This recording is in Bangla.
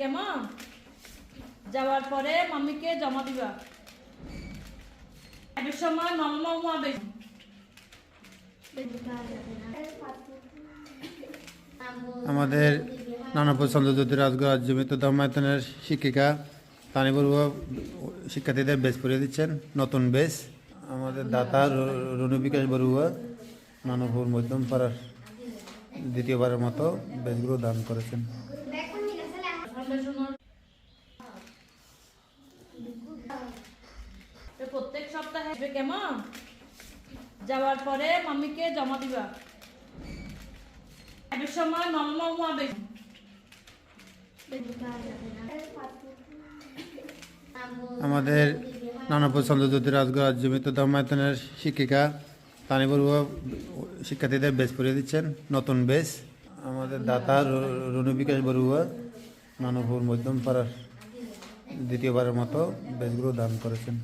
কেমন যাওয়ার পরে মাম্মিকে জমা দিবা। এর সময় মাম্মা আমাদের নানা পছন্দ জ্যোতি রাজগড় রাজ্যমিত ধর্মায়তনের শিক্ষিকা তানি বড়ুয়া শিক্ষার্থীদের বেশ পড়িয়ে দিচ্ছেন নতুন বেশ। আমাদের দাতা রনু বিকাশ বড়ুয়া নানপুর মধ্যম পাড়ার দ্বিতীয়বারের মতো বেশগুলো দান করেছেন। প্রত্যেক সপ্তাহে কেমন যাওয়ার পরে মাম্মিকে জমা দিবা। এর সময় মাম্মা আমাদের নানা পছন্দ জ্যোতি রাজগড় রাজ্যমিত ধর্মায়তনের শিক্ষিকা তানি বড়ুয়া শিক্ষার্থীদের বেশ পড়িয়ে দিচ্ছেন নতুন বেশ। আমাদের দাতা রনু বিকাশ বড়ুয়া নানপুর মধ্যম পাড়ার দ্বিতীয়বারের মতো বেশগুলো দান করেছেন।